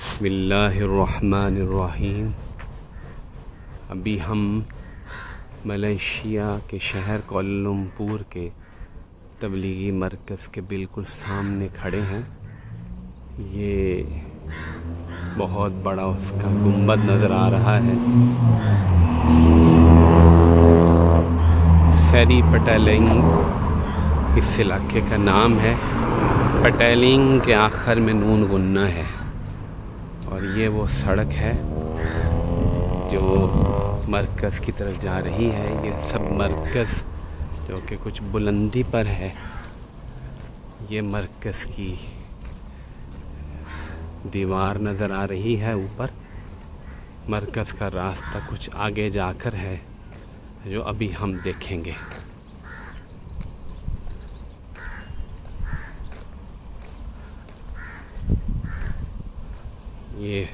बिस्मिल्लाहिर्रहमानिर्रहीम। अभी हम मलेशिया के शहर कोलंलमपुर के तबलीगी मरकज़ के बिल्कुल सामने खड़े हैं। ये बहुत बड़ा उसका गुंबद नज़र आ रहा है। सरी पटेलिंग इस इलाके का नाम है। पटेलिंग के आखिर में नून गुन्ना है। और ये वो सड़क है जो मरकज़ की तरफ जा रही है। ये सब मरकज़ जो कि कुछ बुलंदी पर है, ये मरकज़ की दीवार नज़र आ रही है ऊपर। मरकज़ का रास्ता कुछ आगे जाकर है जो अभी हम देखेंगे। ये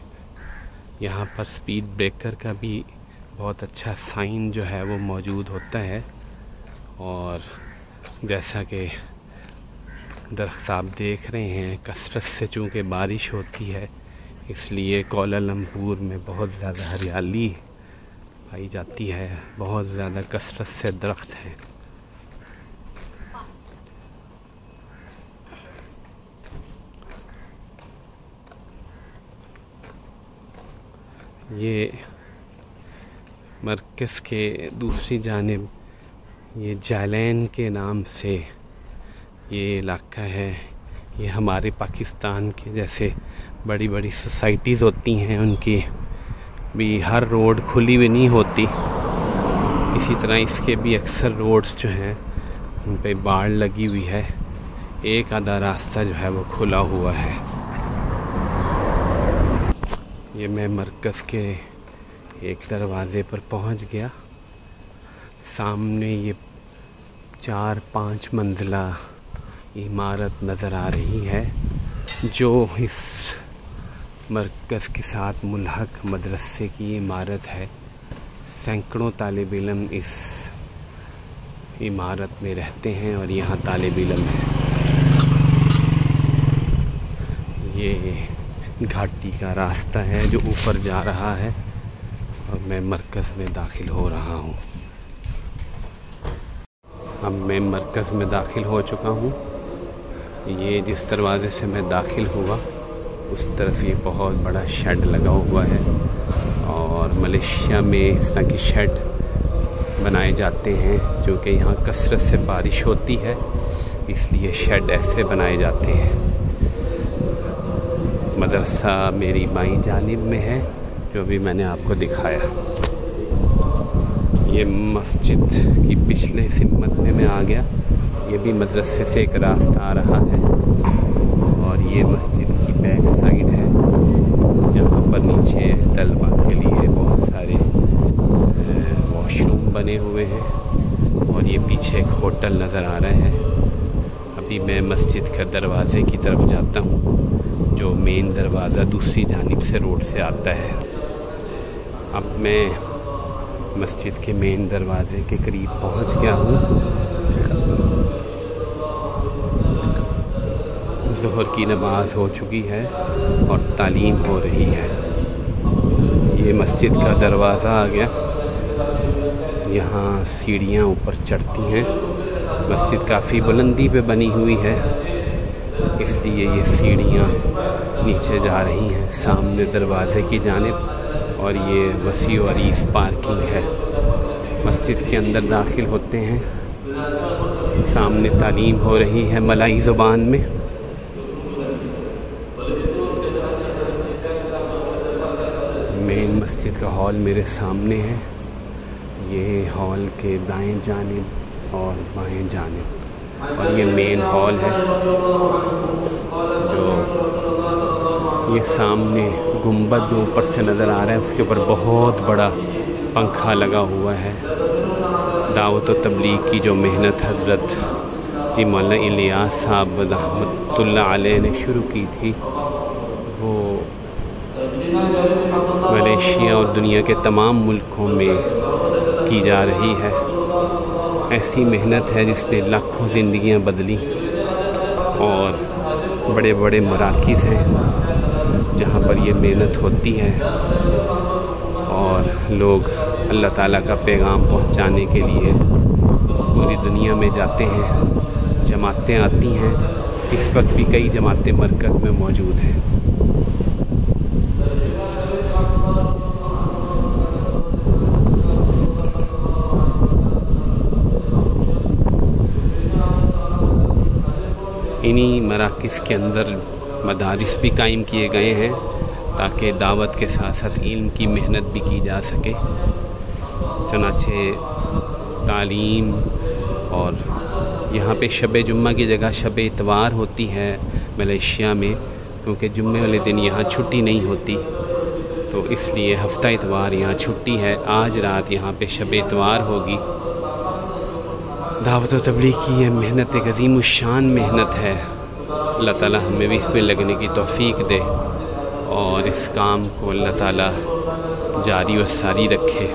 यहाँ पर स्पीड ब्रेकर का भी बहुत अच्छा साइन जो है वो मौजूद होता है। और जैसा कि दरख्त आप देख रहे हैं, कसरत से चूँकि बारिश होती है इसलिए कोलंलमपुर में बहुत ज़्यादा हरियाली पाई जाती है। बहुत ज़्यादा कसरत से दरख्त हैं। ये मरकज़ के दूसरी जानिब ये जालैन के नाम से ये इलाका है। ये हमारे पाकिस्तान के जैसे बड़ी बड़ी सोसाइटीज़ होती हैं, उनकी भी हर रोड खुली हुई नहीं होती। इसी तरह इसके भी अक्सर रोड्स जो हैं उन पे बाड़ लगी हुई है। एक आधा रास्ता जो है वो खुला हुआ है। ये मैं मरकज़ के एक दरवाज़े पर पहुंच गया। सामने ये 4-5 मंजिला इमारत नज़र आ रही है जो इस मरकज़ के साथ मुल्हक मदरसे की इमारत है। सैकड़ों तालिब इल्म इस इमारत में रहते हैं और यहाँ तालिब इल्म है। ये घाटी का रास्ता है जो ऊपर जा रहा है और मैं मरकज़ में दाखिल हो रहा हूँ। अब मैं मरकज़ में दाखिल हो चुका हूँ। ये जिस दरवाज़े से मैं दाखिल हुआ उस तरफ ये बहुत बड़ा शेड लगा हुआ है। और मलेशिया में इस तरह की शेड बनाए जाते हैं जो कि यहाँ कसरत से बारिश होती है, इसलिए शेड ऐसे बनाए जाते हैं। मदरसा मेरी बाईं जानिब में है जो भी मैंने आपको दिखाया। ये मस्जिद की पिछले सिमत में मैं आ गया। ये भी मदरसे से एक रास्ता आ रहा है और ये मस्जिद की बैक साइड है जहाँ पर नीचे तलबा के लिए बहुत सारे वॉशरूम बने हुए हैं। और ये पीछे एक होटल नज़र आ रहा है। अभी मैं मस्जिद के दरवाज़े की तरफ जाता हूँ जो मेन दरवाज़ा दूसरी जानिब से रोड से आता है। अब मैं मस्जिद के मेन दरवाज़े के करीब पहुंच गया हूँ। ज़ोहर की नमाज हो चुकी है और तालीम हो रही है। ये मस्जिद का दरवाज़ा आ गया। यहाँ सीढ़ियाँ ऊपर चढ़ती हैं। मस्जिद काफ़ी बुलंदी पे बनी हुई है इसलिए ये सीढ़ियाँ नीचे जा रही हैं सामने दरवाज़े की जानिब। और ये वसी और अरीज़ पार्किंग है। मस्जिद के अंदर दाखिल होते हैं। सामने तालीम हो रही है मलाई ज़ुबान में। मेन मस्जिद का हॉल मेरे सामने है। ये हॉल के दाएं जानिब और बाएं जानिब। और ये मेन हॉल है जो ये सामने गुंबद जो ऊपर से नज़र आ रहा है उसके ऊपर बहुत बड़ा पंखा लगा हुआ है। दावत और तबलीग की जो मेहनत हज़रत जी मौलाना इलियास साहब रहमतुल्लाह अलैह ने शुरू की थी वो मलेशिया और दुनिया के तमाम मुल्कों में की जा रही है। ऐसी मेहनत है जिसने लाखों ज़िंदगियां बदली। और बड़े बड़े मराकिज़ हैं जहाँ पर ये मेहनत होती है और लोग अल्लाह ताला का पैगाम पहुँचाने के लिए पूरी दुनिया में जाते हैं। जमातें आती हैं, इस वक्त भी कई जमातें मरकज़ में मौजूद हैं। इन्हीं मराकिज़ के अंदर मदारिस भी कायम किए गए हैं ताकि दावत के साथ साथ इल्म की मेहनत भी की जा सके। चनाचे तालीम, और यहाँ पे शब जुम्मा की जगह शब इतवार होती है मलेशिया में, क्योंकि जुम्मे वाले दिन यहाँ छुट्टी नहीं होती, तो इसलिए हफ्ता इतवार यहाँ छुट्टी है। आज रात यहाँ पे शब इतवार होगी। दावत व तबलीग की यह मेहनत एक अज़ीमुश्शान मेहनत है। अल्लाह ताला हमें भी इसमें लगने की तौफ़ीक दे और इस काम को अल्लाह ताला जारी व सारी रखे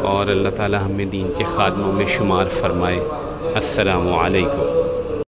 और अल्लाह ताला हमें दीन के खादमों में शुमार फरमाए। अस्सलामु अलैकुम।